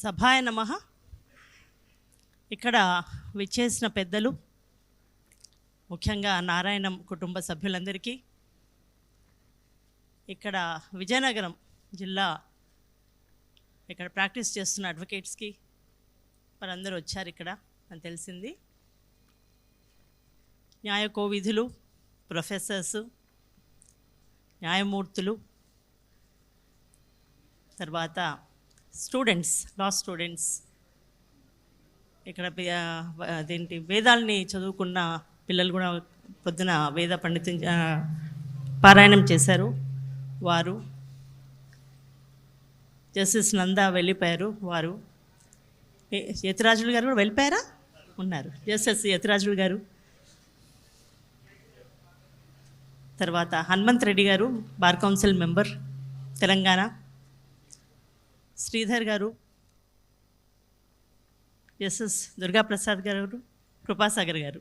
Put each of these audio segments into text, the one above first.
సభాయ నమః. ఇక్కడ విచ్చేసిన పెద్దలు, ముఖ్యంగా నారాయణం కుటుంబ సభ్యులందరికీ, ఇక్కడ విజయనగరం జిల్లా ఇక్కడ ప్రాక్టీస్ చేస్తున్న అడ్వకేట్స్కి వారందరూ వచ్చారు ఇక్కడ అని తెలిసింది. న్యాయ కోవిధులు, ప్రొఫెసర్సు, న్యాయమూర్తులు, తర్వాత స్టూడెంట్స్, లా స్టూడెంట్స్, ఇక్కడ అదేంటి వేదాలని చదువుకున్న పిల్లలు కూడా పొద్దున వేద పండితం పారాయణం చేశారు. వారు జస్టిస్ నందా వెళ్ళిపోయారు. వారు యతిరాజులు గారు కూడా వెళ్ళిపోయారా? ఉన్నారు. జస్టిస్ యతిరాజులు గారు, తర్వాత హనుమంత్ రెడ్డి గారు, bar council member Telangana, Sridhar గారు, జస్టిస్ దుర్గాప్రసాద్ గారు, కృపాసాగర్ గారు,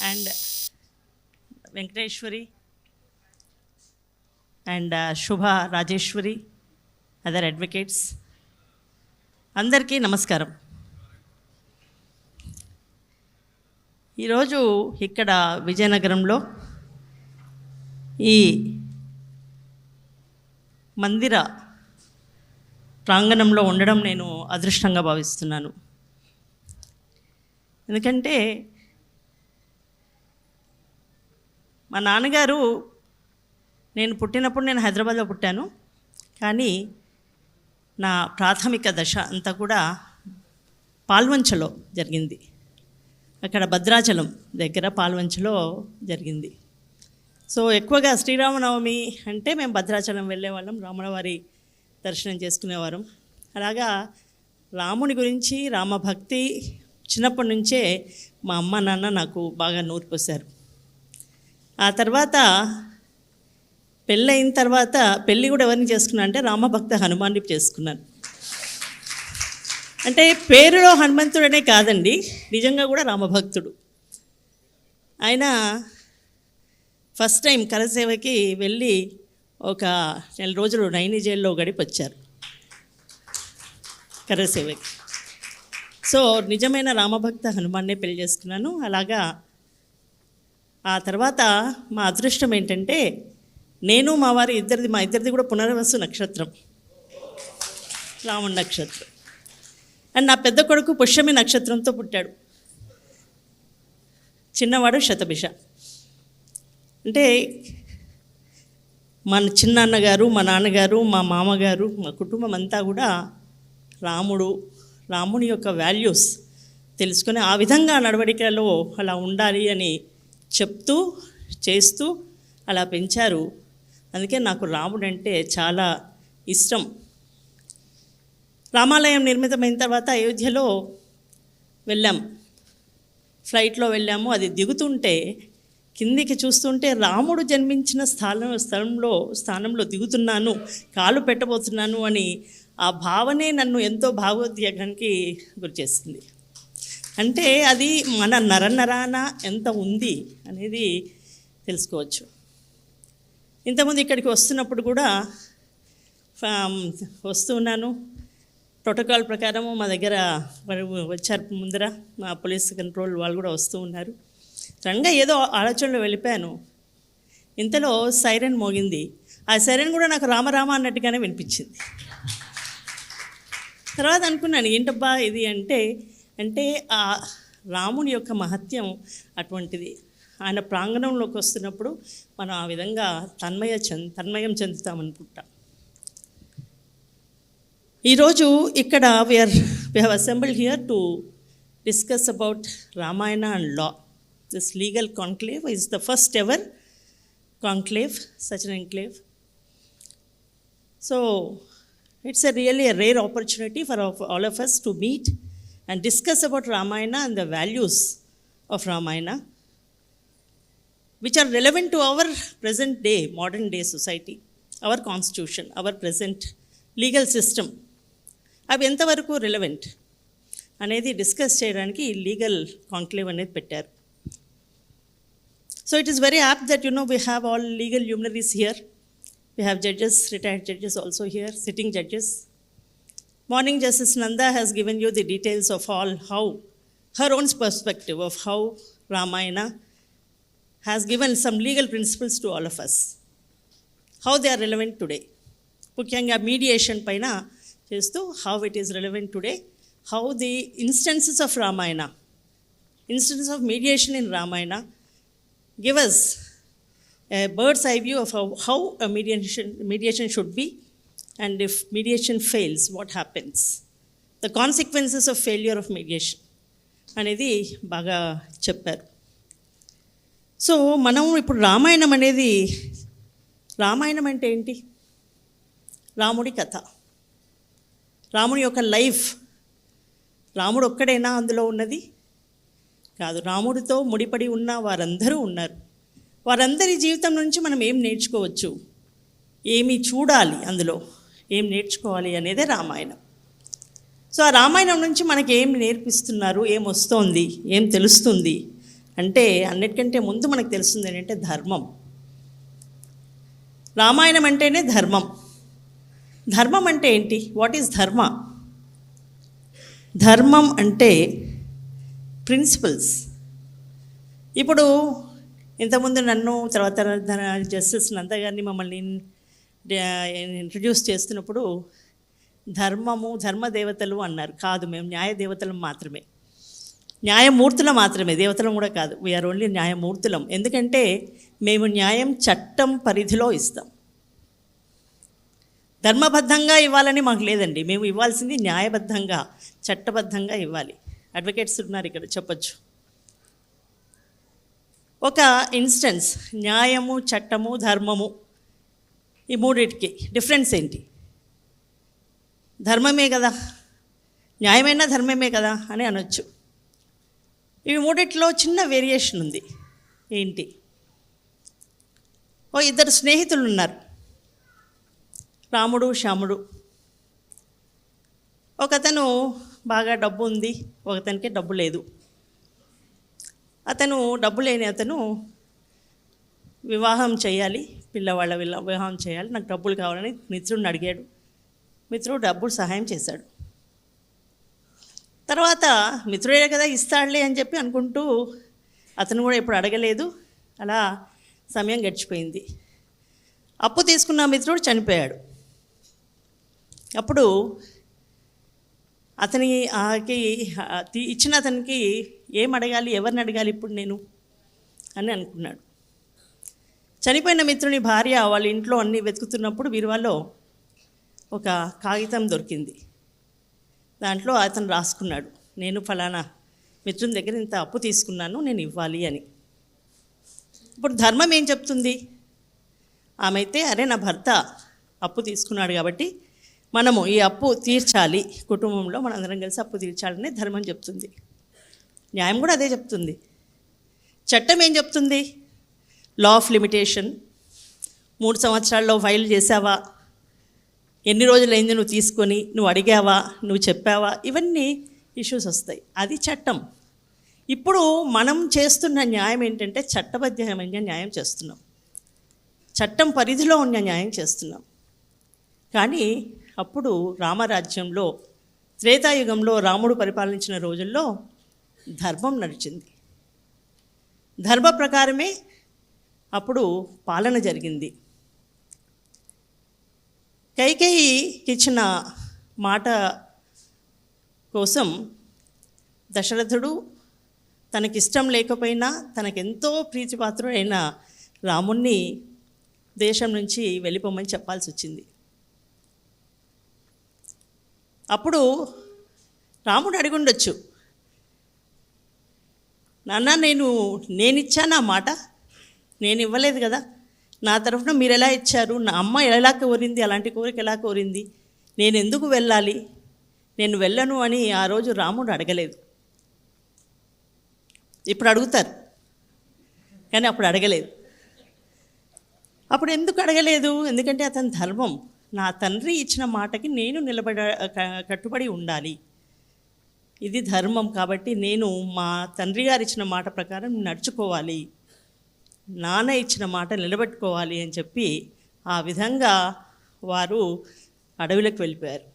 అండ్ వెంకటేశ్వరి అండ్ శుభ రాజేశ్వరి, అదర్ అడ్వకేట్స్, అందరికీ నమస్కారం. ఈరోజు ఇక్కడ విజయనగరంలో ఈ మందిర ప్రాంగణంలో ఉండడం నేను అదృష్టంగా భావిస్తున్నాను. ఎందుకంటే మా నాన్నగారు, నేను పుట్టినప్పుడు నేను హైదరాబాద్లో పుట్టాను, కానీ నా ప్రాథమిక దశ అంతా కూడా పాల్వంచలో జరిగింది. అక్కడ భద్రాచలం దగ్గర పాల్వంచలో జరిగింది. సో ఎక్కువగా శ్రీరామనవమి అంటే మేము భద్రాచలం వెళ్ళేవాళ్ళం, రాములవారి దర్శనం చేసుకునేవారం. అలాగా రాముని గురించి, రామభక్తి చిన్నప్పటి నుంచే మా అమ్మ నాన్న నాకు బాగా నూరిపోశారు. ఆ తర్వాత పెళ్ళయిన తర్వాత పెళ్ళి కూడా ఎవరిని చేసుకున్నాను అంటే రామభక్త హనుమాన్ని చేసుకున్నాను. అంటే పేరులో హనుమంతుడనే కాదండి, నిజంగా కూడా రామభక్తుడు. ఆయన ఫస్ట్ టైం కరసేవకి వెళ్ళి ఒక 4 రోజులు నైని జైల్లో గడిపొచ్చారు కరసేవకి. సో నిజమైన రామభక్త హనుమాన్నే పెళ్లి చేసుకున్నాను. అలాగా ఆ తర్వాత మా అదృష్టం ఏంటంటే నేను మా వారి మా ఇద్దరిది కూడా పునర్వసు నక్షత్రం, రాముడి నక్షత్రం. అండ్ నా పెద్ద కొడుకు పుష్యమి నక్షత్రంతో పుట్టాడు, చిన్నవాడు శతభిష. అంటే మన చిన్నాన్నగారు, మా నాన్నగారు, మా మామగారు, మా కుటుంబం అంతా కూడా రాముని యొక్క వాల్యూస్ తెలుసుకొని ఆ విధంగా నడవడికలో అలా ఉండాలి అని చెప్తూ చేస్తూ అలా పెంచారు. అందుకే నాకు రాముడు అంటే చాలా ఇష్టం. రామాలయం నిర్మితమైన తర్వాత అయోధ్యలో వెళ్ళాం, ఫ్లైట్లో వెళ్ళాము. అది దిగుతుంటే కిందికి చూస్తుంటే రాముడు జన్మించిన స్థానంలో దిగుతున్నాను, కాలు పెట్టబోతున్నాను అని ఆ భావనే నన్ను ఎంతో భావోద్వేగానికి గురిచేసింది. అంటే అది మన నరనరాన ఎంత ఉంది అనేది తెలుసుకోవచ్చు. ఇంతకుముందు ఇక్కడికి వస్తున్నప్పుడు కూడా వస్తూ ఉన్నాను, ప్రోటోకాల్ ప్రకారము మా దగ్గర వచ్చారు ముందర మా పోలీస్ కంట్రోల్ వాళ్ళు కూడా వస్తూ ఉన్నారు. సడన్గా ఏదో ఆలోచనలో వెళ్ళిపోయాను. ఇంతలో సైరన్ మోగింది. ఆ సైరన్ కూడా నాకు రామరామ అన్నట్టుగానే వినిపించింది. తర్వాత అనుకున్నాను ఏంటబ్బా ఇది అంటే ఆ రాముని యొక్క మహత్యం అటువంటిది. ఆయన ప్రాంగణంలోకి వస్తున్నప్పుడు మనం ఆ విధంగా తన్మయం చెందుతామనుకుంటాం. ఈరోజు ఇక్కడ we have assembled here to discuss about Ramayana and law. This legal conclave is the first ever conclave, such an enclave. So it's really a rare opportunity for all of us to meet and discuss about Ramayana and the values of Ramayana, which are relevant to our present day, modern day society, our constitution, our present legal system. అవి ఎంతవరకు relevant అనేది discuss చేయడానికి legal conclave అనేది పెట్టారు. So it is very apt that we have all legal luminaries here. We have judges, retired judges also here, sitting judges. Morning Justice Nanda has given you the details of all how her own perspective of how Ramayana has given some legal principles to all of us, how they are relevant today. ముఖ్యంగా mediation పైన చేస్తూ how it is relevant today, how the instances of Ramayana, instances of mediation in Ramayana give us a bird's eye view of how a mediation should be, and if mediation fails, what happens, the consequences of failure of mediation అనేది బాగా చెప్పారు. So మనం ఇప్పుడు రామాయణం అనేది, రామాయణం అంటే ఏంటి? రాముడి కథ, రాముడి యొక్క లైఫ్. రాముడు ఒక్కడేనా అందులో ఉన్నది? కాదు, రాముడితో ముడిపడి ఉన్న వారందరూ ఉన్నారు. వారందరి జీవితం నుంచి మనం ఏం నేర్చుకోవచ్చు, ఏమి చూడాలి, అందులో ఏం నేర్చుకోవాలి అనేదే రామాయణం. సో ఆ రామాయణం నుంచి మనకి ఏం నేర్పిస్తున్నారు, ఏం వస్తోంది, ఏం తెలుస్తుంది అంటే, అన్నిటికంటే ముందు మనకు తెలుస్తుంది ఏంటంటే ధర్మం. రామాయణం అంటేనే ధర్మం. ధర్మం అంటే ఏంటి? వాట్ ఈజ్ ధర్మ? ధర్మం అంటే ప్రిన్సిపల్స్. ఇప్పుడు ఇంతకుముందు నన్ను, తర్వాత జస్టిస్ నంద గారిని మమ్మల్ని ఇంట్రడ్యూస్ చేస్తున్నప్పుడు ధర్మము, ధర్మదేవతలు అన్నారు. కాదు, మేము న్యాయదేవతలం మాత్రమే, న్యాయమూర్తులం మాత్రమే, దేవతలం కూడా కాదు. వీఆర్ ఓన్లీ న్యాయమూర్తులం. ఎందుకంటే మేము న్యాయం చట్టం పరిధిలో ఇస్తాం. ధర్మబద్ధంగా ఇవ్వాలని మాకు లేదండి. మేము ఇవ్వాల్సింది న్యాయబద్ధంగా, చట్టబద్ధంగా ఇవ్వాలి. అడ్వకేట్స్ ఉన్నారు ఇక్కడ, చెప్పచ్చు. ఒక ఇన్స్టెన్స్, న్యాయము, చట్టము, ధర్మము, ఈ మూడింటికి డిఫరెన్స్ ఏంటి? ధర్మమే కదా, న్యాయమైనా ధర్మమే కదా అని అనొచ్చు. ఇవి మూడిట్లో చిన్న వేరియేషన్ ఉంది. ఏంటి? ఇద్దరు స్నేహితులు ఉన్నారు, రాముడు శ్యాముడు. ఒకతను బాగా డబ్బు ఉంది, ఒకతనికి డబ్బు లేదు. అతను డబ్బు లేని అతను వివాహం చేయాలి, పిల్లవాళ్ళ వివాహం చేయాలి, నాకు డబ్బులు కావాలని మిత్రుడిని అడిగాడు. మిత్రుడు డబ్బులు సహాయం చేశాడు. తర్వాత మిత్రుడే కదా ఇస్తాడులే అని చెప్పి అనుకుంటూ అతను కూడా ఎప్పుడు అడగలేదు. అలా సమయం గడిచిపోయింది. అప్పు తీసుకున్న మిత్రుడు చనిపోయాడు. అప్పుడు అతనికి ఇచ్చిన అతనికి ఏం అడగాలి, ఎవరిని అడగాలి ఇప్పుడు నేను అని అనుకున్నాడు. చనిపోయిన మిత్రుని భార్య వాళ్ళ ఇంట్లో అన్నీ వెతుకుతున్నప్పుడు బీరువాలో ఒక కాగితం దొరికింది. దాంట్లో అతను రాసుకున్నాడు, నేను ఫలానా మిత్రుని దగ్గర ఇంత అప్పు తీసుకున్నాను, నేను ఇవ్వాలి అని. ఇప్పుడు ధర్మం ఏం చెప్తుంది? ఆమె అయితే, అరే నా భర్త అప్పు తీసుకున్నాడు కాబట్టి మనము ఈ అప్పు తీర్చాలి, కుటుంబంలో మనందరం కలిసి అప్పు తీర్చాలని ధర్మం చెప్తుంది. న్యాయం కూడా అదే చెప్తుంది. చట్టం ఏం చెప్తుంది? Law of limitation. 3 సంవత్సరాల్లో ఫైల్ చేసావా, ఎన్ని రోజులు అయింది నువ్వు తీసుకొని, నువ్వు అడిగావా, నువ్వు చెప్పావా, ఇవన్నీ ఇష్యూస్ వస్తాయి. అది చట్టం. ఇప్పుడు మనం చేస్తున్న న్యాయం ఏంటంటే చట్టబద్ధమైన న్యాయం చేస్తున్నాం, చట్టం పరిధిలో ఉన్న న్యాయం చేస్తున్నాం. కానీ అప్పుడు రామరాజ్యంలో, త్రేతాయుగంలో, రాముడు పరిపాలించిన రోజుల్లో ధర్మం నడిచింది. ధర్మ ప్రకారమే అప్పుడు పాలన జరిగింది. కైకేయికి ఇచ్చిన మాట కోసం దశరథుడు తనకిష్టం లేకపోయినా తనకెంతో ప్రీతిపాత్రుడైన రాముణ్ణి దేశం నుంచి వెళ్ళిపోమని చెప్పాల్సి వచ్చింది. అప్పుడు రాముడు అడిగుండొచ్చు, నాన్న నేనిచ్చాను ఆ మాట, నేను ఇవ్వలేదు కదా, నా తరఫున మీరు ఎలా ఇచ్చారు, నా అమ్మ ఎలా కోరింది, అలాంటి కోరిక ఎలా కోరింది, నేను ఎందుకు వెళ్ళాలి, నేను వెళ్ళను అని ఆ రోజు రాముడు అడగలేదు. ఇప్పుడు అడుగుతారు, కానీ అప్పుడు అడగలేదు. అప్పుడు ఎందుకు అడగలేదు? ఎందుకంటే అతని ధర్మం, నా తండ్రి ఇచ్చిన మాటకి నేను కట్టుబడి ఉండాలి, ఇది ధర్మం. కాబట్టి నేను మా తండ్రి గారు ఇచ్చిన మాట ప్రకారం నడుచుకోవాలి, నాన్న ఇచ్చిన మాట నిలబెట్టుకోవాలి అని చెప్పి ఆ విధంగా వారు అడవిలోకి వెళ్ళిపోయారు.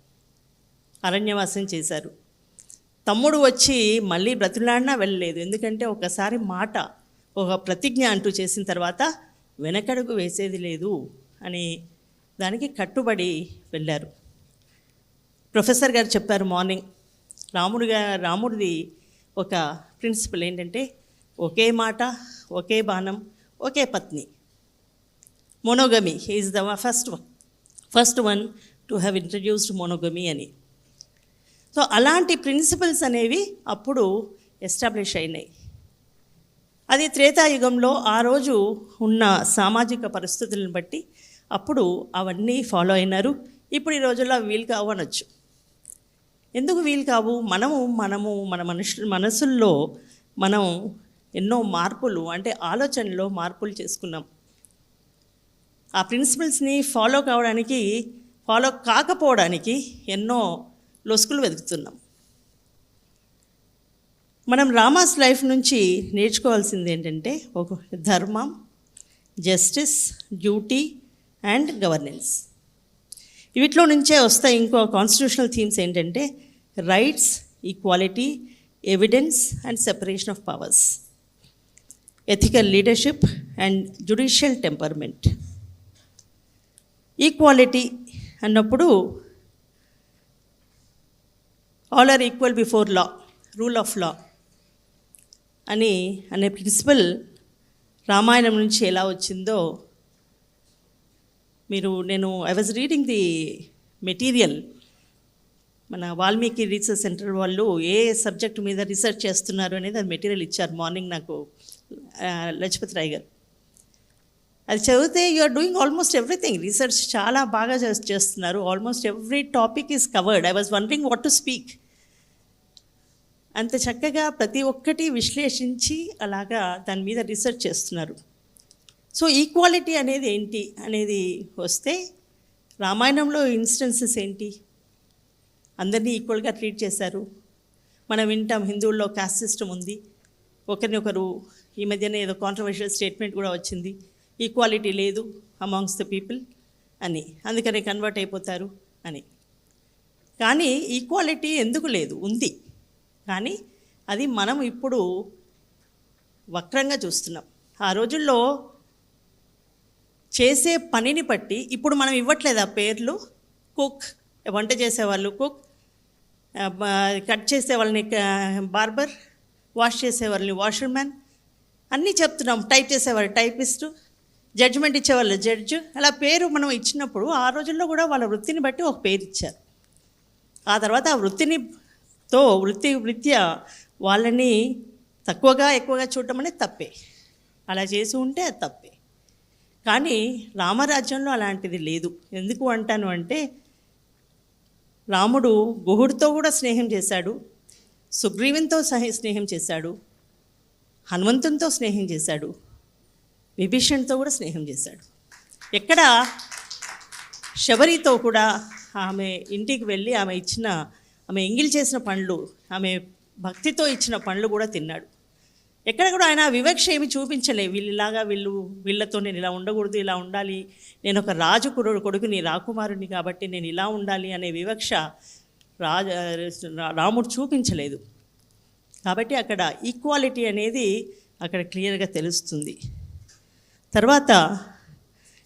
అరణ్యవాసం చేశారు. తమ్ముడు వచ్చి మళ్ళీ బ్రతిలాడినా వెళ్ళలేదు. ఎందుకంటే ఒకసారి మాట, ఒక ప్రతిజ్ఞ అంటూ చేసిన తర్వాత వెనకడుగు వేసేది లేదు అని దానికి కట్టుబడి వెళ్ళారు. ప్రొఫెసర్ గారు చెప్పారు మార్నింగ్, రాముడిది ఒక ప్రిన్సిపల్ ఏంటంటే ఒకే మాట, ఒకే బాణం, ఒకే పత్ని. మోనోగమి. He is the first one to have introduced మోనోగమి అని. సో అలాంటి ప్రిన్సిపల్స్ అనేవి అప్పుడు ఎస్టాబ్లిష్ అయినాయి. అది త్రేతాయుగంలో ఆ రోజు ఉన్న సామాజిక పరిస్థితులను బట్టి అప్పుడు అవన్నీ ఫాలో అయినారు. ఇప్పుడు ఈ రోజుల్లో వీలు కావు అనొచ్చు. ఎందుకు వీలు కావు? మనము మన మనసుల్లో మనం ఎన్నో మార్పులు, అంటే ఆలోచనలో మార్పులు చేసుకున్నాం. ఆ ప్రిన్సిపల్స్ని ఫాలో కాకపోవడానికి ఎన్నో లొసుకులు వెతుకుతున్నాం. మనం రామాస్ లైఫ్ నుంచి నేర్చుకోవాల్సింది ఏంటంటే ఒక ధర్మం, జస్టిస్, డ్యూటీ అండ్ గవర్నెన్స్. వీటిలో నుంచే వస్తాయి ఇంకో కాన్స్టిట్యూషనల్ థీమ్స్ ఏంటంటే rights, equality, evidence and separation of powers, ethical leadership and judicial temperament. Equality అన్నప్పుడు all are equal before law, rule of law అనే ప్రిన్సిపల్ రామాయణం నుంచి ఎలా వచ్చిందో I was reading the material. మన వాల్మీకి రీసెర్చ్ సెంటర్ వాళ్ళు ఏ subject మీద research చేస్తున్నారు అనేది అది మెటీరియల్ ఇచ్చారు మార్నింగ్ నాకు లజపతి రాయ్ గారు. అది చదివితే you are doing almost everything. Research చాలా బాగా చేస్తున్నారు. Almost every topic is covered. I was wondering what to speak. అంత చక్కగా ప్రతి ఒక్కటి విశ్లేషించి అలాగా దాని మీద రీసెర్చ్ చేస్తున్నారు. సో ఈక్వాలిటీ అనేది ఏంటి అనేది వస్తే రామాయణంలో ఇన్స్టెన్సెస్ ఏంటి? అందరినీ ఈక్వల్గా ట్రీట్ చేశారు. మనం వింటాం హిందువుల్లో కాస్ట్ సిస్టమ్ ఉంది, ఒకరినొకరు. ఈ మధ్యనే ఏదో కాంట్రవర్షియల్ స్టేట్మెంట్ కూడా వచ్చింది, ఈక్వాలిటీ లేదు అమాంగ్స్ ద పీపుల్ అని, అందుకని కన్వర్ట్ అయిపోతారు అని. కానీ ఈక్వాలిటీ ఎందుకు లేదు? ఉంది, కానీ అది మనం ఇప్పుడు వక్రంగా చూస్తున్నాం. ఆ రోజుల్లో చేసే పనిని బట్టి ఇప్పుడు మనం ఇవ్వట్లేదు ఆ పేర్లు. కుక్, వంట చేసేవాళ్ళు కుక్, కట్ చేసే వాళ్ళని బార్బర్, వాష్ చేసేవాళ్ళని వాషర్మ్యాన్ అన్నీ చెప్తున్నాం. టైప్ చేసేవాళ్ళు టైపిస్టు, జడ్జిమెంట్ ఇచ్చేవాళ్ళు జడ్జ్. అలా పేరు మనం ఇచ్చినప్పుడు ఆ రోజుల్లో కూడా వాళ్ళ వృత్తిని బట్టి ఒక పేరు ఇచ్చారు. ఆ తర్వాత ఆ వృత్తిరీత్యా వాళ్ళని తక్కువగా ఎక్కువగా చూడటం అనేది తప్పే. అలా చేసి ఉంటే అది తప్పే. కానీ రామరాజ్యంలో అలాంటిది లేదు. ఎందుకు అంటాను అంటే రాముడు గుహుడితో కూడా స్నేహం చేశాడు, సుగ్రీవునితో స్నేహం చేశాడు, హనుమంతునితో స్నేహం చేశాడు, విభీషణ్తో కూడా స్నేహం చేశాడు. ఎక్కడ శబరితో కూడా ఆమె ఇంటికి వెళ్ళి ఆమె ఎంగిల్ చేసిన పండ్లు, ఆమె భక్తితో ఇచ్చిన పండ్లు కూడా తిన్నాడు. ఎక్కడ కూడా ఆయన వివక్ష ఏమి చూపించలే. వీళ్ళతో నేను ఇలా ఉండకూడదు, ఇలా ఉండాలి, నేను ఒక రాజు కొడుకుని, రాకుమారుని కాబట్టి నేను ఇలా ఉండాలి అనే వివక్ష రాముడు చూపించలేదు. కాబట్టి అక్కడ ఈక్వాలిటీ అనేది అక్కడ క్లియర్గా తెలుస్తుంది. తర్వాత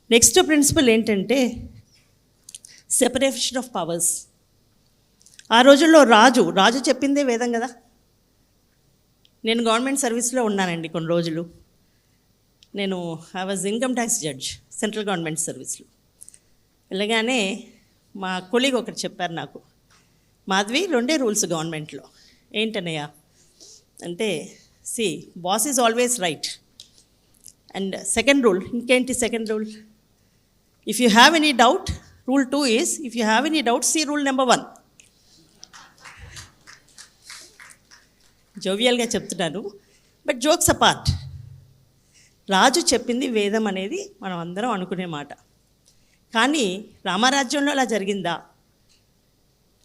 నెక్స్ట్ ప్రిన్సిపల్ ఏంటంటే సెపరేషన్ ఆఫ్ పవర్స్. ఆ రోజుల్లో రాజు చెప్పిందే వేదం కదా. నేను గవర్నమెంట్ సర్వీస్లో ఉన్నానండి కొన్ని రోజులు. I was income tax judge central government సర్వీస్లో. వెళ్ళగానే మా కొలీగ్ ఒకటి చెప్పారు నాకు, మాధవి 2 రూల్స్ గవర్నమెంట్లో. ఏంటన్నయ్య అంటే, boss is always right. And second rule, ఇంకేంటి second rule? If you have any doubt, rule 2 is if you have any doubt see rule number 1. జోవియల్గా చెప్తున్నాను, బట్ జోక్స్ అపార్ట్. రాజు చెప్పింది వేదం అనేది మనం అందరం అనుకునే మాట. కానీ రామరాజ్యంలో అలా జరిగిందా?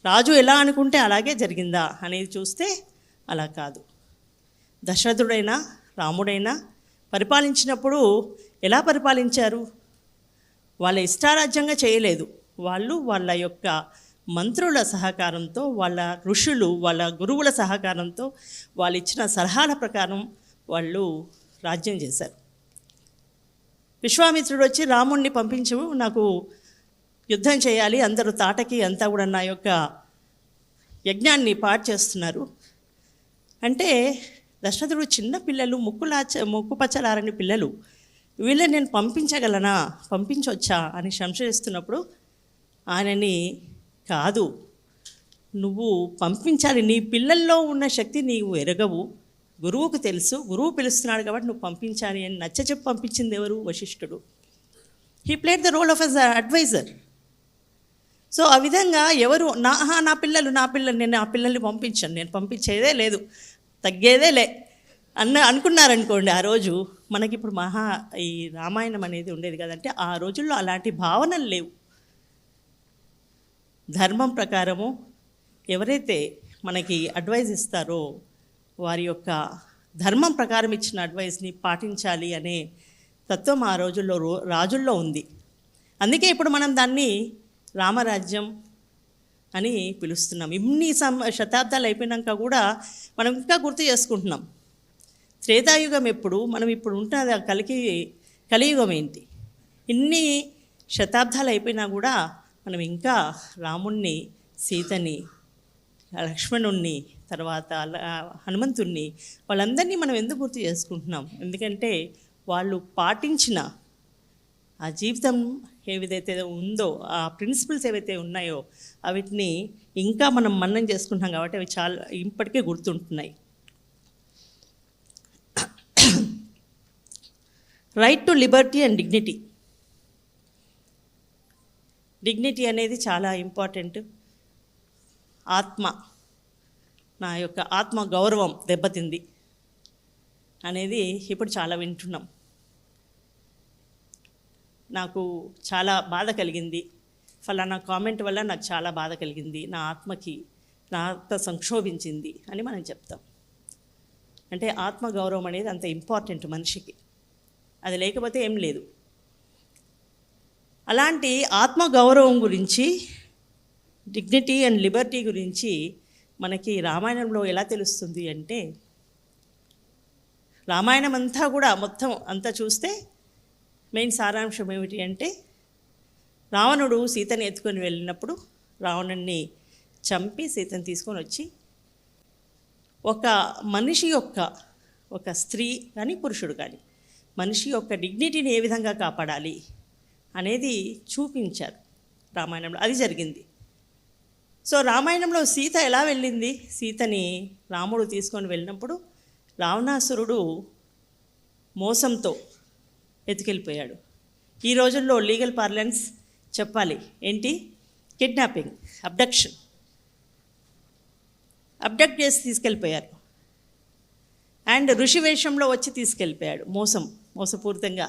రాజు ఎలా అనుకుంటే అలాగే జరిగిందా అనేది చూస్తే అలా కాదు. దశరథుడైనా రాముడైనా పరిపాలించినప్పుడు ఎలా పరిపాలించారు? వాళ్ళ ఇష్టారాజ్యంగా చేయలేదు. వాళ్ళు వాళ్ళ యొక్క మంత్రుల సహకారంతో, వాళ్ళ ఋషులు, వాళ్ళ గురువుల సహకారంతో, వాళ్ళు ఇచ్చిన సలహాల ప్రకారం వాళ్ళు రాజ్యం చేశారు. విశ్వామిత్రుడు వచ్చి రాముణ్ణి పంపించు, నాకు యుద్ధం చేయాలి, అందరూ తాటకి అంతా కూడా నా యొక్క యజ్ఞాన్ని పాడు చేస్తున్నారు అంటే, దశరథుడు చిన్న పిల్లలు, ముక్కు పచ్చలారని పిల్లలు, వీళ్ళని నేను పంపించగలనా, పంపించవచ్చా అని సంశయిస్తున్నప్పుడు ఆయనని, కాదు నువ్వు పంపించాలి, నీ పిల్లల్లో ఉన్న శక్తి నీవు ఎరగవు, గురువుకు తెలుసు, గురువు పిలుస్తున్నాడు కాబట్టి నువ్వు పంపించాలి అని నచ్చచెప్పి పంపించింది ఎవరు? వశిష్ఠుడు. He played the role of as adviser. So ఆ విధంగా ఎవరు నా పిల్లలు నేను ఆ పిల్లల్ని పంపించాను, నేను పంపించేదే లేదు, తగ్గేదే లే అనుకున్నారనుకోండి, ఆ రోజు మనకిప్పుడు ఈ రామాయణం అనేది ఉండేది కదంటే, ఆ రోజుల్లో అలాంటి భావనలు లేవు. ధర్మం ప్రకారము ఎవరైతే మనకి అడ్వైజ్ ఇస్తారో వారి యొక్క ధర్మం ప్రకారం ఇచ్చిన అడ్వైస్ని పాటించాలి అనే తత్వం ఆ రోజుల్లో రాజుల్లో ఉంది. అందుకే ఇప్పుడు మనం దాన్ని రామరాజ్యం అని పిలుస్తున్నాం. ఇన్ని శతాబ్దాలు అయిపోయినాక కూడా మనం ఇంకా గుర్తు చేసుకుంటున్నాం. త్రేతాయుగం ఎప్పుడు, మనం ఇప్పుడు ఉంటున్నది కలియుగం ఏంటి? ఇన్ని శతాబ్దాలు అయిపోయినా కూడా మనం ఇంకా రాముణ్ణి, సీతని, లక్ష్మణుణ్ణి, తర్వాత హనుమంతుణ్ణి, వాళ్ళందరినీ మనం ఎందుకు గుర్తు చేసుకుంటున్నాం? ఎందుకంటే వాళ్ళు పాటించిన ఆ జీవితం ఏదైతే ఉందో, ఆ ప్రిన్సిపల్స్ ఏవైతే ఉన్నాయో వీటిని ఇంకా మనం మన్నం చేసుకుంటున్నాం కాబట్టి అవి చాలా ఇప్పటికే గుర్తుంటున్నాయి. Right to liberty and dignity. Dignity అనేది చాలా ఇంపార్టెంట్. నా యొక్క ఆత్మ గౌరవం దెబ్బతింది అనేది ఇప్పుడు చాలా వింటున్నాం. నాకు చాలా బాధ కలిగింది, ఫలానా కామెంట్ వల్ల నాకు చాలా బాధ కలిగింది, నా ఆత్మ సంక్షోభించింది అని మనం చెప్తాం. అంటే ఆత్మగౌరవం అనేది అంత ఇంపార్టెంట్ మనిషికి, అది లేకపోతే ఏం లేదు. అలాంటి ఆత్మగౌరవం గురించి, డిగ్నిటీ అండ్ లిబర్టీ గురించి మనకి రామాయణంలో ఎలా తెలుస్తుంది అంటే, రామాయణం అంతా కూడా మొత్తం అంతా చూస్తే మెయిన్ సారాంశం ఏమిటి అంటే, రావణుడు సీతని ఎత్తుకొని వెళ్ళినప్పుడు రావణుణ్ణి చంపి సీతను తీసుకొని వచ్చి ఒక మనిషి యొక్క, ఒక స్త్రీ కానీ పురుషుడు కానీ మనిషి యొక్క డిగ్నిటీని ఏ విధంగా కాపాడాలి అనేది చూపించారు రామాయణంలో. అది జరిగింది. సో రామాయణంలో సీత ఎలా వెళ్ళింది? సీతని రాముడు తీసుకొని వెళ్ళినప్పుడు రావణాసురుడు మోసంతో ఎత్తుకెళ్ళిపోయాడు. ఈ రోజుల్లో లీగల్ పార్లెన్స్ చెప్పాలి ఏంటి? కిడ్నాపింగ్, అబ్డక్ట్ చేసి తీసుకెళ్ళిపోయారు. అండ్ ఋషి వేషంలో వచ్చి తీసుకెళ్ళిపోయాడు, మోసపూరితంగా.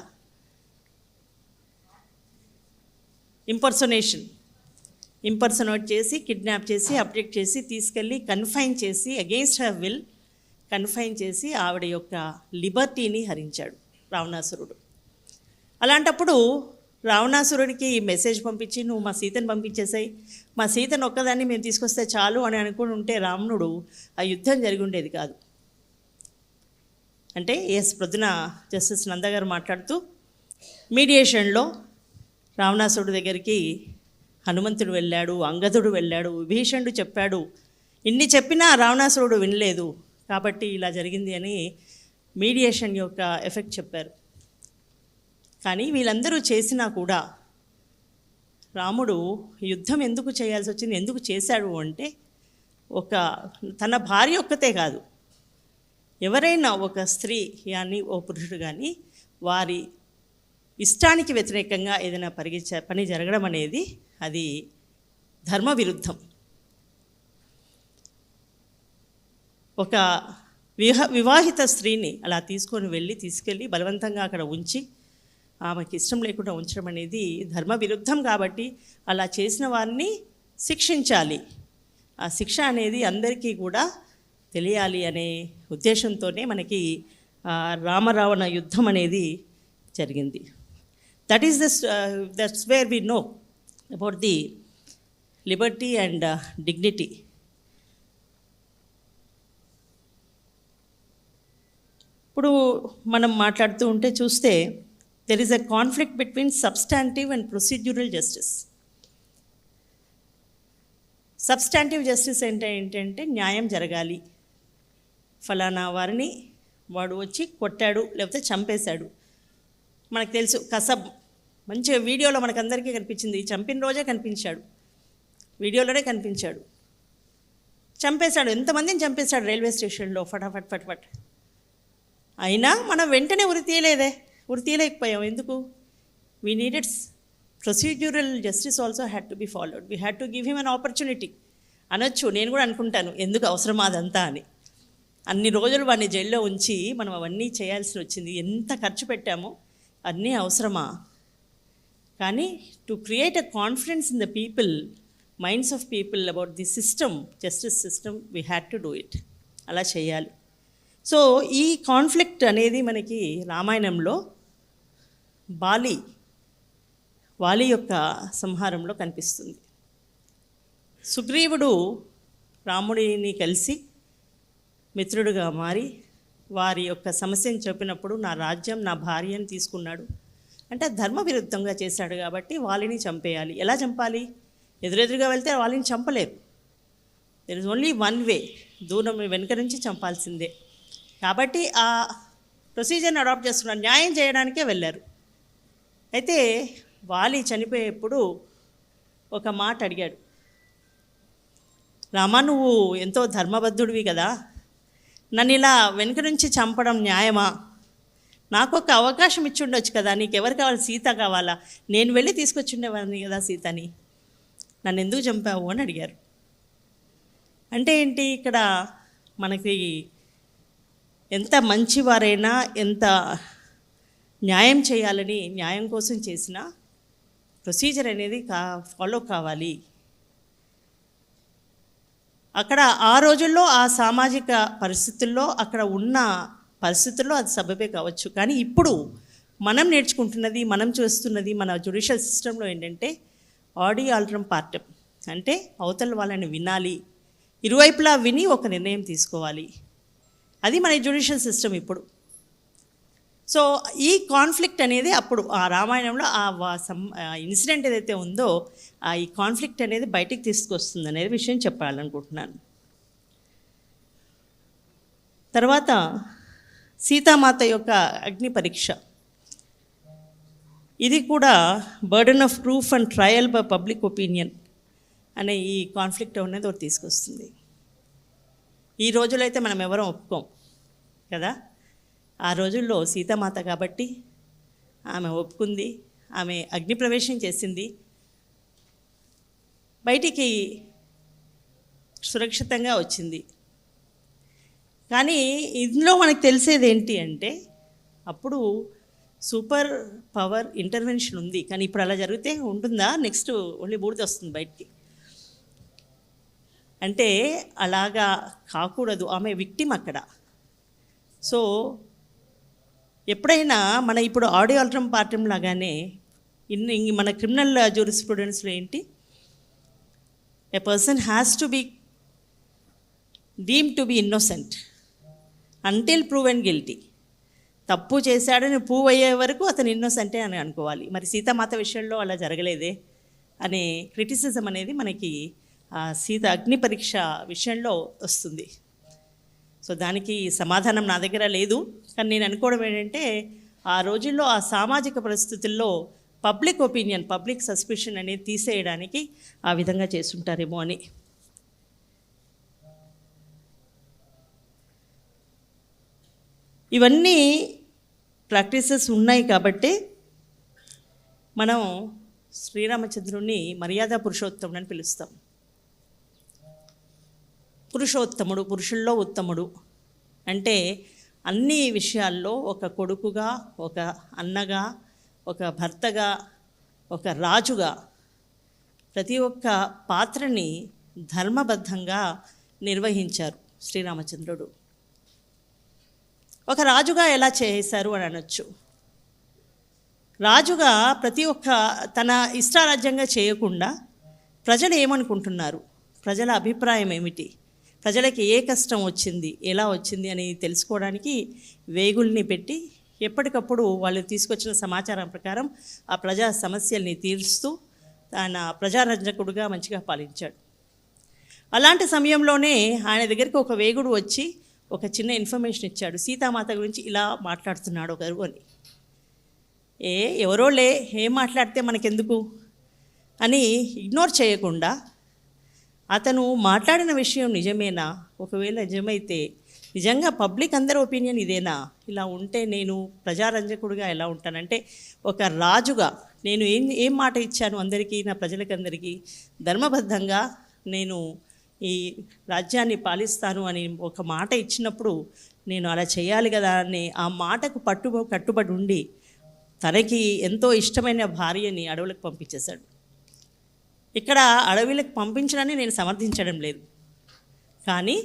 ఇంపర్సనేట్ చేసి, కిడ్నాప్ చేసి, అబ్జెక్ట్ చేసి, తీసుకెళ్ళి కన్ఫైన్ చేసి, అగెయిన్స్ట్ హర్ విల్ కన్ఫైన్ చేసి ఆవిడ యొక్క లిబర్టీని హరించాడు రావణాసురుడు. అలాంటప్పుడు రావణాసురుడికి మెసేజ్ పంపించి, నువ్వు మా సీతను పంపించేసాయి, మా సీతను ఒక్కదాన్ని మేము తీసుకొస్తే చాలు అని అనుకుని ఉంటే రావణుడు ఆ యుద్ధం జరిగి ఉండేది కాదు. అంటే ప్రొద్దున జస్టిస్ నందగారు మాట్లాడుతూ, మీడియేషన్లో రావణాసురుడి దగ్గరికి హనుమంతుడు వెళ్ళాడు, అంగదుడు వెళ్ళాడు, విభీషణుడు చెప్పాడు, ఇన్ని చెప్పినా రావణాసురుడు వినలేదు, కాబట్టి ఇలా జరిగింది అని మీడియేషన్ యొక్క ఎఫెక్ట్ చెప్పారు. కానీ వీళ్ళందరూ చేసినా కూడా రాముడు యుద్ధం ఎందుకు చేయాల్సి వచ్చింది, ఎందుకు చేశాడు అంటే, తన భార్య ఒక్కతే కాదు, ఎవరైనా ఒక స్త్రీ కానీ ఓ పురుషుడు కానీ వారి ఇష్టానికి వ్యతిరేకంగా ఏదైనా పని జరగడం అనేది అది ధర్మ విరుద్ధం. ఒక వివాహిత స్త్రీని అలా తీసుకెళ్ళి బలవంతంగా అక్కడ ఉంచి ఆమెకి ఇష్టం లేకుండా ఉంచడం అనేది ధర్మ విరుద్ధం. కాబట్టి అలా చేసిన వారిని శిక్షించాలి. ఆ శిక్ష అనేది అందరికీ కూడా తెలియాలి అనే ఉద్దేశంతోనే మనకి రామరావణ యుద్ధం అనేది జరిగింది. That's where we know about the liberty and dignity. ఇప్పుడు మనం మాట్లాడుతూ ఉంటే చూస్తే there is a conflict between substantive and procedural justice. Substantive justice ఏంటంటే న్యాయం జరగాలి, ఫలానా వారిని వాడు వచ్చి కొట్టాడు లేకపోతే చంపేశాడు. మనకు తెలుసు కసబ్ మంచిగా వీడియోలో మనకందరికీ కనిపించింది, చంపిన రోజే కనిపించాడు, వీడియోలోనే కనిపించాడు, చంపేశాడు, ఎంతమందిని చంపేశాడు రైల్వే స్టేషన్లో ఫటాఫట్ ఫటాఫట్. అయినా మనం వెంటనే ఉరి తీయలేకపోయాం. ఎందుకు? We needed procedural justice also had to be followed. We had to give him an opportunity అనొచ్చు. నేను కూడా అనుకుంటాను, ఎందుకు అవసరమా అదంతా అని. అన్ని రోజులు వాడిని జైల్లో ఉంచి మనం అవన్నీ చేయాల్సి వచ్చింది, ఎంత ఖర్చు పెట్టామో, అన్నీ అవసరమా? కానీ to create a confidence in the people, minds of people about the system, justice system, we had to do it. అలా చేయాలి. సో ఈ కాన్ఫ్లిక్ట్ అనేది మనకి రామాయణంలో వాలి యొక్క సంహారంలో కనిపిస్తుంది. సుగ్రీవుడు రాముడిని కలిసి మిత్రుడుగా మారి వారి యొక్క సమస్యను చెప్పినప్పుడు నా రాజ్యం నా భార్యను తీసుకున్నాడు అంటే ధర్మ విరుద్ధంగా చేశాడు కాబట్టి వాలిని చంపేయాలి. ఎలా చంపాలి? ఎదురెదురుగా వెళ్తే వాలిని చంపలేరు. There is only one way, దూరం వెనుక నుంచి చంపాల్సిందే. కాబట్టి ఆ ప్రొసీజర్ని అడాప్ట్ చేసుకున్నారు, న్యాయం చేయడానికే వెళ్ళారు. అయితే వాలి చనిపోయేప్పుడు ఒక మాట అడిగాడు, రామా నువ్వు ఎంతో ధర్మబద్ధుడివి కదా, నన్ను ఇలా వెనుక నుంచి చంపడం న్యాయమా? నాకు ఒక అవకాశం ఇచ్చి ఉండొచ్చు కదా, నీకెవరు కావాలి? సీత కావాలా? నేను వెళ్ళి తీసుకొచ్చిండేవాడిని కదా సీతని, నన్ను ఎందుకు చంపావు అని అడిగారు. అంటే ఏంటి? ఇక్కడ మనకి ఎంత మంచివారైనా, ఎంత న్యాయం చేయాలని న్యాయం కోసం చేసిన ప్రొసీజర్ అనేది ఫాలో కావాలి. అక్కడ ఆ రోజుల్లో ఆ సామాజిక పరిస్థితుల్లో అక్కడ ఉన్న పరిస్థితుల్లో అది సబబే కావచ్చు. కానీ ఇప్పుడు మనం నేర్చుకుంటున్నది, మనం చూస్తున్నది మన జ్యుడిషియల్ సిస్టంలో ఏంటంటే ఆడి ఆల్టరమ్ పార్టమ్, అంటే అవతల వాళ్ళని వినాలి, ఇరువైపులా విని ఒక నిర్ణయం తీసుకోవాలి. అది మన జ్యుడిషియల్ సిస్టమ్ ఇప్పుడు. సో ఈ కాన్ఫ్లిక్ట్ అనేది అప్పుడు ఆ రామాయణంలో ఆ ఇన్సిడెంట్ ఏదైతే ఉందో ఈ కాన్ఫ్లిక్ట్ అనేది బయటికి తీసుకొస్తుంది అనేది విషయం చెప్పాలనుకుంటున్నాను. తర్వాత సీతామాత యొక్క అగ్ని పరీక్ష, ఇది కూడా burden of proof and trial by public opinion అనే ఈ కాన్ఫ్లిక్ట్ అనేది ఒకటి తీసుకొస్తుంది. ఈ రోజులో అయితే మనం ఎవరూ ఒప్పుకోం కదా. ఆ రోజుల్లో సీతామాత కాబట్టి ఆమె ఒప్పుకుంది, ఆమె అగ్నిప్రవేశం చేసింది, బయటికి సురక్షితంగా వచ్చింది. కానీ ఇందులో మనకు తెలిసేది ఏంటి అంటే అప్పుడు సూపర్ పవర్ ఇంటర్వెన్షన్ ఉంది, కానీ ఇప్పుడు అలా జరిగితే ఉంటుందా? నెక్స్ట్ ఓన్లీ బూడిద వస్తుంది బయటికి. అంటే అలాగా కాకూడదు, ఆమె విక్టిమ్ అక్కడ. సో ఎప్పుడైనా మన ఇప్పుడు ఆడియో ఆల్టరమ్ పార్టమ్ లాగానే మన క్రిమినల్ జ్యూరిస్ప్రుడెన్స్లో ఏంటి, a person has to be deemed to be innocent until proven guilty. తప్పు చేశాడని ప్రూవ్ అయ్యే వరకు అతను ఇన్నోసెంటే అని అనుకోవాలి. మరి సీతామాత విషయంలో అలా జరగలేదే అనే క్రిటిసిజం అనేది మనకి సీత అగ్ని పరీక్ష విషయంలో వస్తుంది. సో దానికి సమాధానం నా దగ్గర లేదు. కానీ నేను అనుకోవడం ఏంటంటే ఆ రోజుల్లో ఆ సామాజిక పరిస్థితుల్లో పబ్లిక్ ఒపీనియన్, పబ్లిక్ సస్పిషన్ అనేది తీసేయడానికి ఆ విధంగా చేస్తుంటారేమో అని. ఇవన్నీ ప్రాక్టీసెస్ ఉన్నాయి కాబట్టి మనం శ్రీరామచంద్రుని మర్యాద పురుషోత్తముడు అని పిలుస్తాం. పురుషోత్తముడు, పురుషుల్లో ఉత్తముడు అంటే అన్ని విషయాల్లో ఒక కొడుకుగా, ఒక అన్నగా, ఒక భర్తగా, ఒక రాజుగా ప్రతి ఒక్క పాత్రని ధర్మబద్ధంగా నిర్వహించారు శ్రీరామచంద్రుడు. ఒక రాజుగా ఎలా చేశారు అని అనొచ్చు. రాజుగా ప్రతి ఒక్క తన ఇష్టారాజ్యంగా చేయకుండా ప్రజలు ఏమనుకుంటున్నారు, ప్రజల అభిప్రాయం ఏమిటి, ప్రజలకి ఏ కష్టం వచ్చింది, ఎలా వచ్చింది అని తెలుసుకోవడానికి వేగుల్ని పెట్టి ఎప్పటికప్పుడు వాళ్ళు తీసుకొచ్చిన సమాచారం ప్రకారం ఆ ప్రజా సమస్యల్ని తీరుస్తూ ఆయన ప్రజారంజకుడుగా మంచిగా పాలించాడు. అలాంటి సమయంలోనే ఆయన దగ్గరికి ఒక వేగుడు వచ్చి ఒక చిన్న ఇన్ఫర్మేషన్ ఇచ్చాడు, సీతామాత గురించి ఇలా మాట్లాడుతున్నాడు ఒకరు అని. ఎవరో ఏం మాట్లాడితే మనకెందుకు అని ఇగ్నోర్ చేయకుండా అతను మాట్లాడిన విషయం నిజమేనా, ఒకవేళ నిజమైతే నిజంగా పబ్లిక్ అందరి ఒపీనియన్ ఇదేనా, ఇలా ఉంటే నేను ప్రజారంజకుడిగా ఎలా ఉంటానంటే ఒక రాజుగా నేను ఏం మాట ఇచ్చాను అందరికీ, నా ప్రజలకందరికీ ధర్మబద్ధంగా నేను ఈ రాజ్యాన్ని పాలిస్తాను అని ఒక మాట ఇచ్చినప్పుడు నేను అలా చేయాలి కదా అని ఆ మాటకు కట్టుబడి ఉండి తనకి ఎంతో ఇష్టమైన భార్యని అడవులకు పంపించేశాడు. ఇక్కడ అడవులకు పంపించడాన్ని నేను సమర్థించడం లేదు, కానీ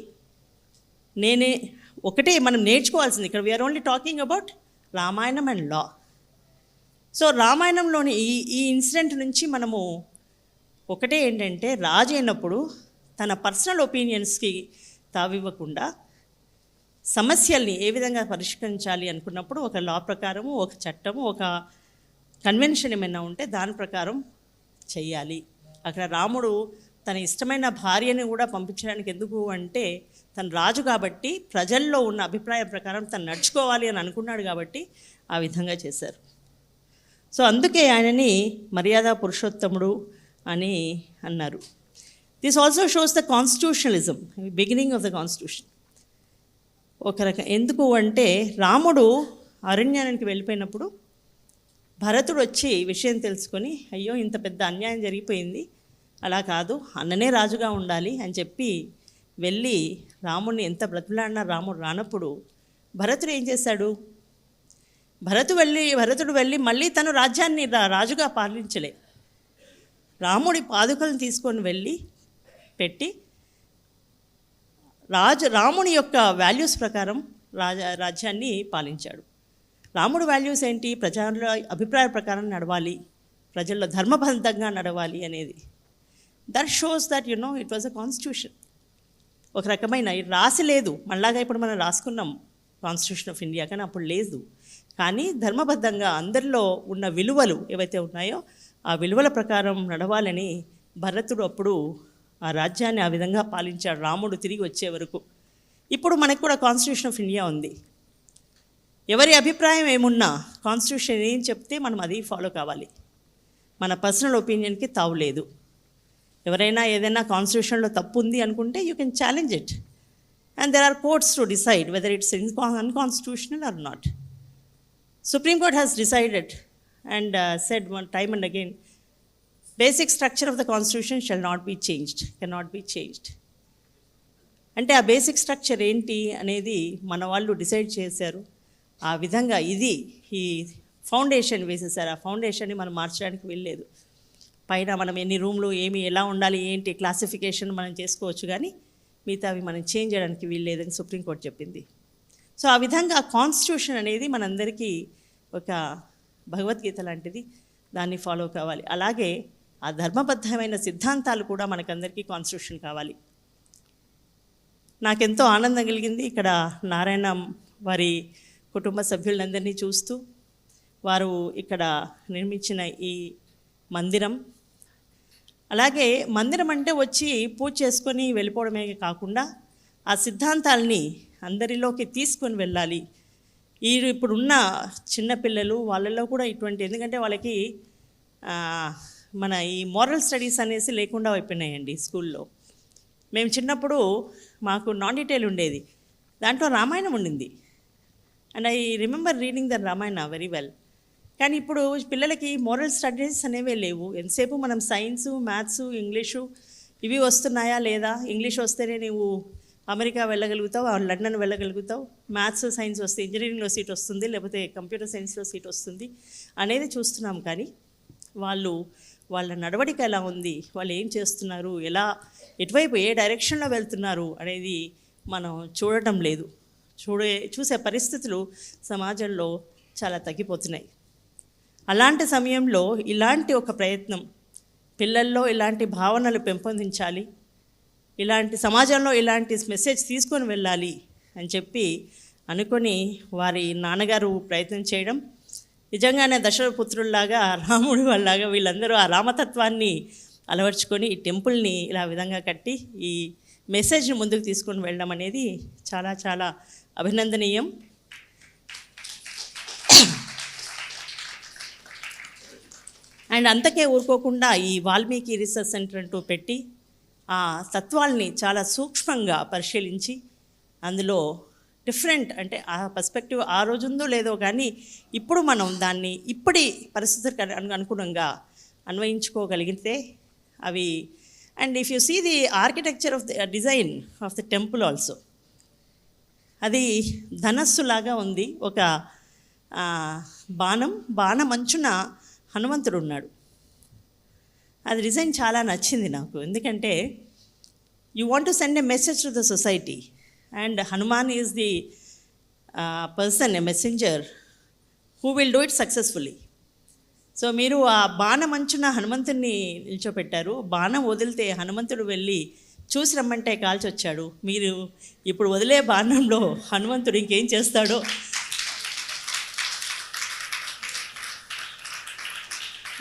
ఒకటే మనం నేర్చుకోవాల్సింది ఇక్కడ we're only talking about Ramayanam and law. So రామాయణంలోని ఈ ఇన్సిడెంట్ నుంచి మనము ఒకటే ఏంటంటే, రాజు అయినప్పుడు తన పర్సనల్ ఒపీనియన్స్కి తావివ్వకుండా సమస్యల్ని ఏ విధంగా పరిష్కరించాలి అనుకున్నప్పుడు ఒక లా ప్రకారము, ఒక చట్టము, ఒక కన్వెన్షన్ ఏమైనా ఉంటే దాని ప్రకారం చెయ్యాలి. అక్కడ రాముడు తన ఇష్టమైన భార్యని కూడా పంపించడానికి ఎందుకు అంటే, తను రాజు కాబట్టి ప్రజల్లో ఉన్న అభిప్రాయం ప్రకారం తను నడుచుకోవాలి అని అనుకున్నాడు కాబట్టి ఆ విధంగా చేశారు. సో అందుకే ఆయనని మర్యాద పురుషోత్తముడు అని అన్నారు. This also shows the constitutionalism, beginning of the constitution. ఎందుకు అంటే, రాముడు అరణ్యానికి వెళ్ళిపోయినప్పుడు భరతుడు వచ్చి విషయం తెలుసుకొని, అయ్యో ఇంత పెద్ద అన్యాయం జరిగిపోయింది, అలా కాదు అన్ననే రాజుగా ఉండాలి అని చెప్పి వెళ్ళి రాముడిని ఎంత బ్రతిలాడినా రాముడు రానప్పుడు భరతుడు ఏం చేశాడు, భరతుడు వెళ్ళి మళ్ళీ తను రాజ్యాన్ని రాజుగా పాలించలే, రాముడి పాదుకలను తీసుకొని వెళ్ళి పెట్టి రాముని యొక్క వాల్యూస్ ప్రకారం రాజ్యాన్ని పాలించాడు. రాముడు వాల్యూస్ ఏంటి, ప్రజల అభిప్రాయ ప్రకారం నడవాలి, ప్రజల్లో ధర్మబద్ధంగా నడవాలి అనేది. That shows that it was a constitution. ఒక రకమైన రాసి లేదు, మళ్ళాగా ఇప్పుడు మనం రాసుకున్నాం కాన్స్టిట్యూషన్ ఆఫ్ ఇండియా, కానీ అప్పుడు లేదు. కానీ ధర్మబద్ధంగా అందరిలో ఉన్న విలువలు ఏవైతే ఉన్నాయో ఆ విలువల ప్రకారం నడవాలని భరతుడు అప్పుడు ఆ రాజ్యాన్ని ఆ విధంగా పాలించాడు రాముడు తిరిగి వచ్చే వరకు. ఇప్పుడు మనకు కూడా కాన్స్టిట్యూషన్ ఆఫ్ ఇండియా ఉంది. ఎవరి అభిప్రాయం ఏమున్నా కాన్స్టిట్యూషన్ ఏం చెప్తే మనం అది ఫాలో కావాలి, మన పర్సనల్ ఒపీనియన్కి తావు లేదు. ఎవరైనా ఏదైనా కాన్స్టిట్యూషన్లో తప్పు ఉంది అనుకుంటే you can challenge it and there are courts to decide whether it's unconstitutional or not. Supreme Court has decided and said one time and again, basic structure of the constitution shall not be changed, cannot be changed. అంటే ఆ basic structure ఏంటి అనేది మన వాళ్ళు decide చేశారు. ఆ విధంగా ఈ ఫౌండేషన్ వేసేసారు. ఆ ఫౌండేషన్ని మనం మార్చడానికి వెళ్ళలేదు. పైన మనం ఎన్ని రూమ్లు ఎలా ఉండాలి ఏంటి క్లాసిఫికేషన్ మనం చేసుకోవచ్చు, కానీ మిగతావి మనం చేంజ్ చేయడానికి వీల్లేదని సుప్రీంకోర్టు చెప్పింది. సో ఆ విధంగా కాన్స్టిట్యూషన్ అనేది మనందరికీ ఒక భగవద్గీత లాంటిది, దాన్ని ఫాలో కావాలి. అలాగే ఆ ధర్మబద్ధమైన సిద్ధాంతాలు కూడా మనకందరికీ కాన్స్టిట్యూషన్ కావాలి. నాకెంతో ఆనందం కలిగింది ఇక్కడ నారాయణ వారి కుటుంబ సభ్యులందరినీ చూస్తూ, వారు ఇక్కడ నిర్మించిన ఈ మందిరం. అలాగే మందిరం అంటే వచ్చి పూజ చేసుకొని వెళ్ళిపోవడమే కాకుండా ఆ సిద్ధాంతాలని అందరిలోకి తీసుకొని వెళ్ళాలి. ఇప్పుడున్న చిన్నపిల్లలు వాళ్ళల్లో కూడా ఇటువంటి, ఎందుకంటే వాళ్ళకి మన ఈ మోరల్ స్టడీస్ అనేసి లేకుండా అయిపోయినాయండి స్కూల్లో. మేము చిన్నప్పుడు మాకు నాన్ డీటెయిల్ ఉండేది, దాంట్లో రామాయణం ఉండింది and I remember reading the Ramayana very well. కానీ ఇప్పుడు పిల్లలకి మోరల్ స్టడీస్ అనేవే లేవు. ఎంతసేపు మనం సైన్సు, మ్యాథ్సు, ఇంగ్లీషు ఇవి వస్తున్నాయా లేదా, ఇంగ్లీష్ వస్తేనే నువ్వు అమెరికా వెళ్ళగలుగుతావు, లండన్ వెళ్ళగలుగుతావు, మ్యాథ్స్ సైన్స్ వస్తే ఇంజనీరింగ్లో సీట్ వస్తుంది, లేకపోతే కంప్యూటర్ సైన్స్లో సీట్ వస్తుంది అనేది చూస్తున్నాం. కానీ వాళ్ళ నడవడిక ఎలా ఉంది, వాళ్ళు ఏం చేస్తున్నారు, ఎటువైపు ఏ డైరెక్షన్లో వెళ్తున్నారు అనేది మనం చూడటం లేదు. చూసే పరిస్థితులు సమాజంలో చాలా తగ్గిపోతున్నాయి. అలాంటి సమయంలో ఇలాంటి ఒక ప్రయత్నం పిల్లల్లో ఇలాంటి భావనలు పెంపొందించాలి, ఇలాంటి సమాజంలో ఇలాంటి మెసేజ్ తీసుకొని వెళ్ళాలి అని చెప్పి అనుకొని వారి నాన్నగారు ప్రయత్నం చేయడం, నిజంగానే దశరథపుత్రుల్లాగా రాముడి వాళ్ళలాగా వీళ్ళందరూ ఆ రామతత్వాన్ని అలవర్చుకొని ఈ టెంపుల్ని ఇలా విధంగా కట్టి ఈ మెసేజ్ని ముందుకు తీసుకొని వెళ్ళడం అనేది చాలా చాలా అభినందనీయం. అండ్ అంతకే ఊరుకోకుండా ఈ వాల్మీకి రీసెర్చ్ సెంటర్ అంటూ పెట్టి ఆ తత్వాల్ని చాలా సూక్ష్మంగా పరిశీలించి అందులో డిఫరెంట్ అంటే ఆ పర్స్పెక్టివ్ ఆ రోజుందో లేదో కానీ ఇప్పుడు మనం దాన్ని ఇప్పటి పరిస్థితులకు అనుగుణంగా అన్వయించుకోగలిగితే అవి and if you see the architecture of the design of the temple also అది ధనస్సులాగా ఉంది. ఒక బాణమంచున హనుమంతుడు ఉన్నాడు. అది డిజైన్ చాలా నచ్చింది నాకు, ఎందుకంటే you want to send a message to the society and Hanuman is the person, a messenger who will do it successfully. So మీరు ఆ బాణమంచున హనుమంతుడిని నిల్చోపెట్టారు. బాణం వదిలితే హనుమంతుడు వెళ్ళి చూసి రమ్మంటే కాల్చి వచ్చాడు. మీరు ఇప్పుడు వదిలే బాణంలో హనుమంతుడు ఇంకేం చేస్తాడో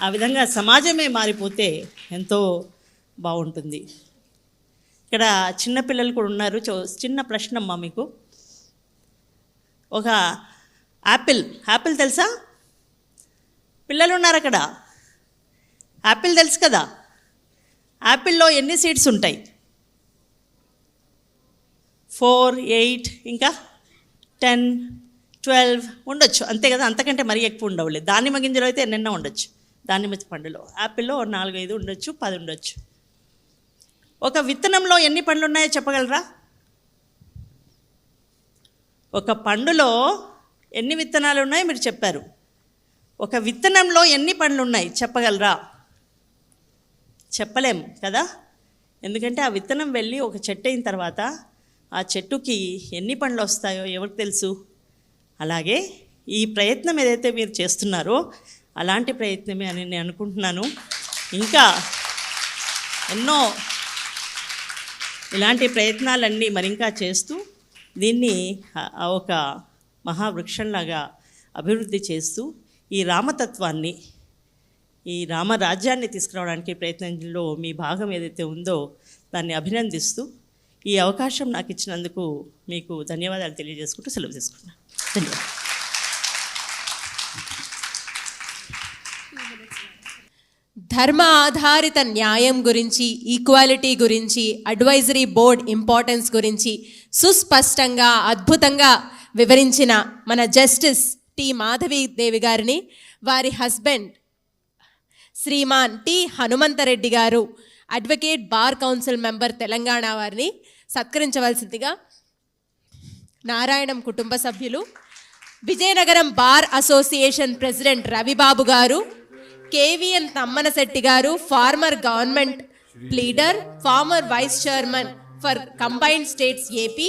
ఆ విధంగా సమాజమే మారిపోతే ఎంతో బాగుంటుంది. ఇక్కడ చిన్నపిల్లలు కూడా ఉన్నారు. చిన్న ప్రశ్న అమ్మా మీకు. ఒక యాపిల్ తెలుసా? పిల్లలు ఉన్నారు అక్కడ. యాపిల్ తెలుసు కదా? యాపిల్లో ఎన్ని సీడ్స్ ఉంటాయి? 4, 8 ఇంకా 10, 12 ఉండొచ్చు, అంతే కదా? అంతకంటే మరీ ఎక్కువ ఉండవులే. దానిమ్మ గింజలు అయితే ఎన్నెన్నో ఉండొచ్చు. దానిమ్మ పండులో యాపిల్లో 4, 5 ఉండొచ్చు, 10 ఉండొచ్చు. ఒక విత్తనంలో ఎన్ని పండ్లు ఉన్నాయో చెప్పగలరా? ఒక పండులో ఎన్ని విత్తనాలు ఉన్నాయో మీరు చెప్పారు. ఒక విత్తనంలో ఎన్ని పండ్లు ఉన్నాయి చెప్పగలరా? చెప్పలేం కదా, ఎందుకంటే ఆ విత్తనం వెళ్ళి ఒక చెట్టు అయిన తర్వాత ఆ చెట్టుకి ఎన్ని పండ్లు వస్తాయో ఎవరికి తెలుసు. అలాగే ఈ ప్రయత్నం ఏదైతే మీరు చేస్తున్నారో అలాంటి ప్రయత్నమే అని నేను అనుకుంటున్నాను. ఇంకా ఎన్నో ఇలాంటి ప్రయత్నాలన్నీ మరింకా చేస్తూ దీన్ని ఒక మహావృక్షంలాగా అభివృద్ధి చేస్తూ ఈ రామతత్వాన్ని, ఈ రామరాజ్యాన్ని తీసుకురావడానికి ప్రయత్నంలో మీ భాగం ఏదైతే ఉందో దాన్ని అభినందిస్తూ ఈ అవకాశం నాకు ఇచ్చినందుకు మీకు ధన్యవాదాలు తెలియజేసుకుంటూ సెలవు తీసుకున్నాను. ధన్యవాదాలు. ధర్మ ఆధారిత న్యాయం గురించి, ఈక్వాలిటీ గురించి, అడ్వైజరీ బోర్డ్ ఇంపార్టెన్స్ గురించి సుస్పష్టంగా అద్భుతంగా వివరించిన మన జస్టిస్ టి మాధవీదేవి గారిని, వారి husband Shriman T Hanumanthareddy garu, advocate bar council member Telangana, వారిని సత్కరించవలసిందిగా నారాయణం కుటుంబ సభ్యులు, Vizianagaram bar association president Ravibabu garu, KVN Tammanasetti garu, former government leader, former vice chairman for combined states AP,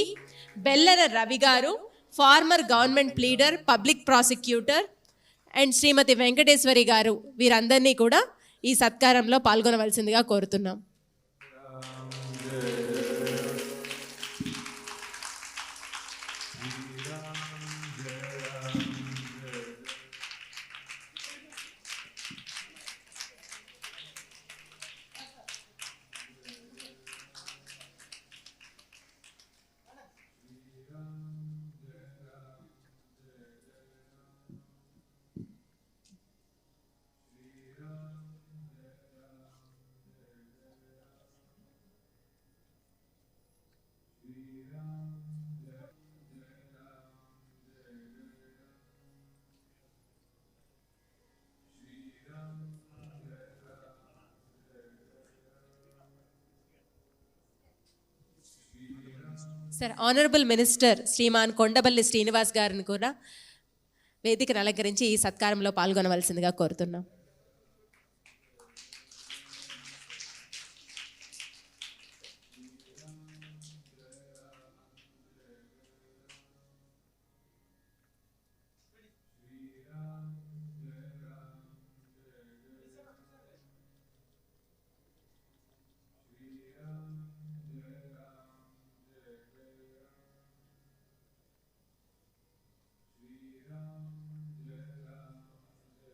Bellara Ravi garu, former government leader, public prosecutor, and Shrimati Venkateswari garu, వీరందరినీ కూడా ఈ సత్కారంలో పాల్గొనవలసిందిగా కోరుతున్నాం. Sir, honourable minister Shriman Kondapalli Srinivas గారిని కూడా వేదికను అలంకరించి ఈ సత్కారంలో పాల్గొనవలసిందిగా కోరుతున్నాం.